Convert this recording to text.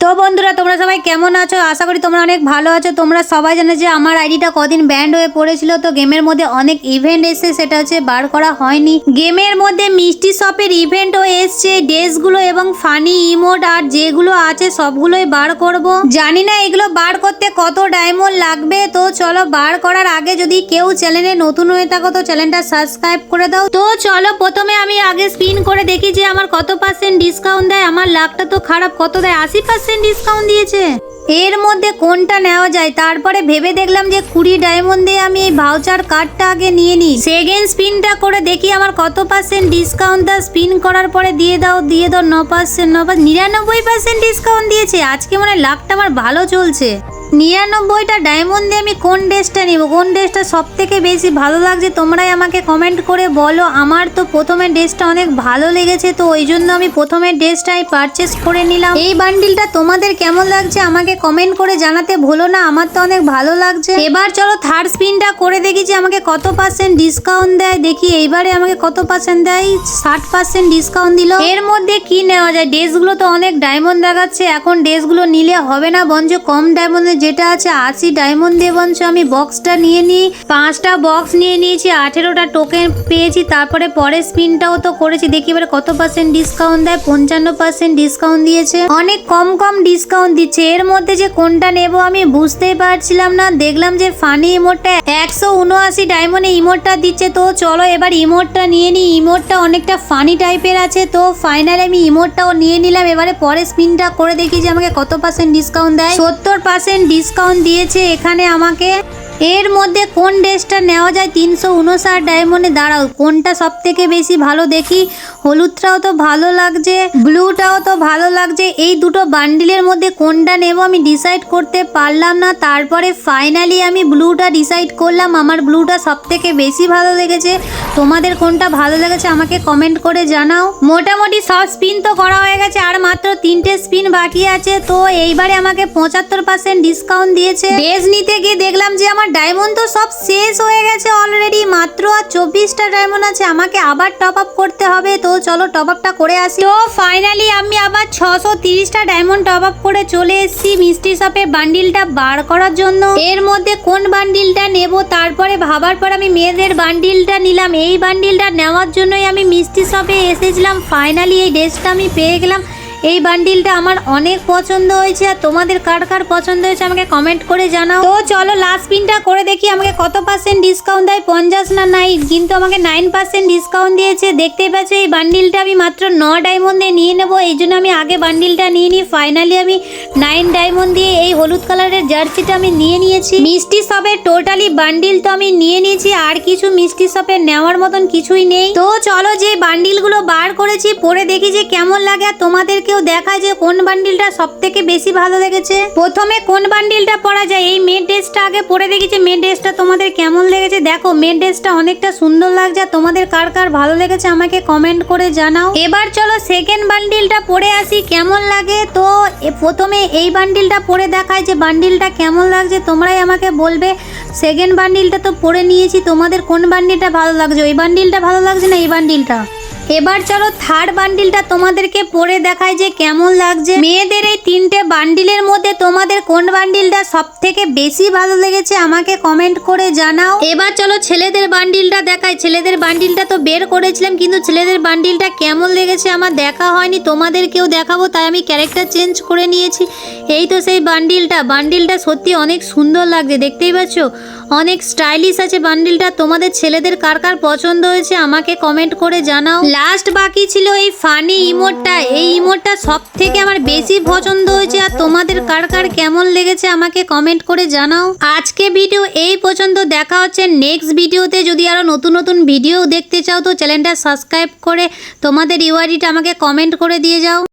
তো বন্ধুরা তোমরা সবাই কেমন আছো? আশা করি তোমরা অনেক ভালো আছো। তোমরা সবাই জানো যে আমার আইডিটা কদিন ব্যান্ড হয়ে পড়েছিল, তো গেমের মধ্যে অনেক ইভেন্ট এসেছে, সেটা হচ্ছে বার করা হয়নি। গেমের মধ্যে মিষ্টি শপের ইভেন্টও এসছে, ড্রেসগুলো এবং ফানি ইমোট আর যেগুলো আছে সবগুলোই বার করব। জানি না এগুলো বার করতে কত ডায়মন্ড লাগবে, তো চলো বার করার আগে যদি কেউ চ্যানেলে নতুন হয়ে থাকো তো চ্যানেলটা সাবস্ক্রাইব করে দাও। তো চলো প্রথমে আমি আগে স্পিন করে দেখি যে আমার কত পার্সেন্ট ডিসকাউন্ট দেয়। আমার লাখটা তো খারাপ, কত দেয়? 80% ডিসকাউন্ট দিয়েছে। এর মধ্যে কোনটা নেওয়া যায় তারপরে ভেবে দেখলাম যে 20 ডায়মন্ড দিয়ে আমি এই ভাউচার কার্ডটা আগে নিয়ে নিই। সেকেন্ড স্পিনটা করে দেখি আমার কত পার্সেন্ট ডিসকাউন্ট দেয়। স্পিন করার পরে দিয়ে দাও 9%, 99% ডিসকাউন্ট দিয়েছে। আজকে মনে লাখটা আমার ভালো চলছে। 99টা ডায়মন্ড দিয়ে আমি কোন ড্রেসটা নিব, কোন ড্রেসটা সব থেকে বেশি ভালো লাগছে তোমরাই আমাকে কমেন্ট করে বলো। আমার তো প্রথমে ড্রেসটা অনেক ভালো লেগেছে, তো ওই জন্য আমি প্রথমে ড্রেসটাই পারচেস করে নিলাম। এই বান্ডিলটা তোমাদের কেমন লাগছে আমাকে কমেন্ট করে জানাতে ভুলো না, আমার তো অনেক ভালো লাগছে। এবার চলো থার্ড স্পিনটা করে দেখি যে আমাকে কত পার্সেন্ট ডিসকাউন্ট দেয়। দেখি এইবারে আমাকে কত পার্সেন্ট দেয়। 60% ডিসকাউন্ট দিল। এর মধ্যে কি নেওয়া যায়? ড্রেসগুলো তো অনেক ডায়মন্ড দেখাচ্ছে, এখন ড্রেসগুলো নিলে হবে না, বঞ্চ কম ডায়মন্ডে যেটা আছে 80 ডায়মন্ড দিয়ে বঞ্চ আমি বক্সটা নিয়ে নিই। 5টা বক্স নিয়ে নিয়েছি, 18টা টোকেন পেয়েছি। তারপরে পরের স্পিনটাও তো করেছি, দেখি এবারে কত পার্সেন্ট ডিসকাউন্ট দেয়। 55% ডিসকাউন্ট দিয়েছে, অনেক কম ডিসকাউন্ট দিচ্ছে। এর মধ্যে যে কোনটা নেব আমি বুঝতেই পারছিলাম না। দেখলাম যে ফানি ইমোটটা 179 ডায়মন্ডে ইমোটটা দিচ্ছে, তো চলো এবার ইমোটটা নিয়ে নিই। ইমোটটা অনেকটা ফানি টাইপের আছে, তো ফাইনালি আমি ইমোটটাও নিয়ে নিলাম। এবারে পরের স্পিনটা করে দেখি যে আমাকে কত পার্সেন্ট ডিসকাউন্ট দেয়। 70% ডিসকাউন্ট দিয়েছে এখানে আমাকে। এর মধ্যে কোন ড্রেসটা নেওয়া যায়? 359 ডায়মন্ডে। দাঁড়াও কোনটা সব থেকে বেশি ভালো দেখি। হলুদটাও তো ভালো লাগছে, ব্লুটাও তো ভালো লাগছে। এই দুটো বান্ডিলের মধ্যে কোনটা নেব আমি ডিসাইড করতে পারলাম না। তারপরে ফাইনালি আমি ব্লুটা ডিসাইড করলাম। আমার ব্লুটা সব থেকে বেশি ভালো লেগেছে। তোমাদের কোনটা ভালো লেগেছে আমাকে কমেন্ট করে জানাও। মোটামুটি সব স্পিন তো করা হয়ে গেছে, আর মাত্র 3টে স্পিন বাকি আছে। তো এইবারে আমাকে 75% ডিসকাউন্ট দিয়েছে। ড্রেস নিতে গিয়ে দেখলাম যে আমার ডায়মন্ড তো সব শেষ হয়ে গেছে অলরেডি, মাত্র আর 24টা ডায়মন্ড আছে। আমাকে আবার টপ আপ করতে হবে, তো চলো টপ আপটা করে আসি। তো ফাইনালি আমি আবার 630টা ডায়মন্ড টপ আপ করে চলে এসেছি মিষ্টি শপের বান্ডিলটা বার করার জন্য। এর মধ্যে কোন বান্ডিলটা নেব তারপরে ভাবার পর আমি মেয়েদের বান্ডিলটা নিলাম। এই বান্ডিলটা নেওয়ার জন্যই আমি মিষ্টি শপে এসেছিলাম। ফাইনালি এই ড্রেসটা আমি পেয়ে গেলাম। এই বান্ডিলটা আমার অনেক পছন্দ হয়েছে, আর তোমাদের কার কার পছন্দ হয়েছে আমাকে কমেন্ট করে জানাও। তো চলো লাস্ট স্পিনটা করে দেখি আমাকে কত পার্সেন্ট ডিসকাউন্ট দেয়। 50 না 9, কিন্তু আমাকে 9% ডিসকাউন্ট দিয়েছে। দেখতেই পাচ্ছ এই বান্ডিলটা আমি মাত্র 9 ডায়মন্ডে নিয়ে নেবো, এই জন্য আমি আগে বান্ডিলটা নিয়ে নিই। ফাইনালি আমি 9 ডায়মন্ড দিয়ে এই হলুদ কালারের জার্সিটা আমি নিয়ে নিয়েছি। মিষ্টি শপের টোটালি বান্ডিল তো আমি নিয়ে নিয়েছি, আর কিছু মিষ্টি শপের নেওয়ার মতন কিছুই নেই। তো চলো যে বান্ডিলগুলো বার করেছি পরে দেখি যে কেমন লাগে, আর তোমাদেরকে দেখা যে কোন বান্ডিলটা সব থেকে বেশি ভালো লেগেছে। প্রথমে কোন বান্ডিলটা পরা যায়, এই মেয়ে ড্রেসটা আগে পরে দেখেছি। মেয়ে ড্রেসটা তোমাদের কেমন লেগেছে? দেখো মেয়ে ড্রেসটা অনেকটা সুন্দর লাগছে, তোমাদের কার কার ভালো লেগেছে আমাকে কমেন্ট করে জানাও। এবার চলো সেকেন্ড বান্ডিলটা পরে আসি কেমন লাগে। তো প্রথমে এই বান্ডিলটা পরে দেখায় যে বান্ডিলটা কেমন লাগছে, তোমরাই আমাকে বলবে। সেকেন্ড বান্ডিলটা তো পরে নিয়েছি, তোমাদের কোন বান্ডিলটা ভালো লাগছে? ওই বান্ডিলটা ভালো লাগছে না এই বান্ডিলটা? এবার চলো থার্ড বান্ডিলটা তোমাদেরকে পরে দেখায় যে কেমন লাগছে। মেয়েদের এই 3টে বান্ডিলের মধ্যে তোমাদের কোন বান্ডিলটা সব থেকে বেশি ভালো লেগেছে আমাকে কমেন্ট করে জানাও। এবার চলো ছেলেদের বান্ডিলটা দেখায়। ছেলেদের বান্ডিলটা তো বের করেছিলাম, কিন্তু ছেলেদের বান্ডিলটা কেমন লেগেছে আমার দেখা হয়নি, তোমাদেরকেও দেখাবো, তাই আমি ক্যারেক্টার চেঞ্জ করে নিয়েছি। এই তো সেই বান্ডিলটা সত্যি অনেক সুন্দর লাগছে, দেখতেই পাচ্ছ অনেক স্টাইলিশ আছে বান্ডিলটা। তোমাদের ছেলেদের কার কার পছন্দ হয়েছে আমাকে কমেন্ট করে জানাও। লাস্ট বাকি ছিল এই ফানি ইমোটটা। এই ইমোটটা সব থেকে আমার বেশি পছন্দ হয়েছে, আর তোমাদের কার কার কেমন লেগেছে আমাকে কমেন্ট করে জানাও। আজকে ভিডিও এই পর্যন্ত, দেখা হচ্ছে নেক্সট ভিডিওতে। যদি আরো নতুন নতুন ভিডিও দেখতে চাও তো চ্যানেলটা সাবস্ক্রাইব করে তোমাদের ইউআইডিটা আমাকে কমেন্ট করে দিয়ে যাও।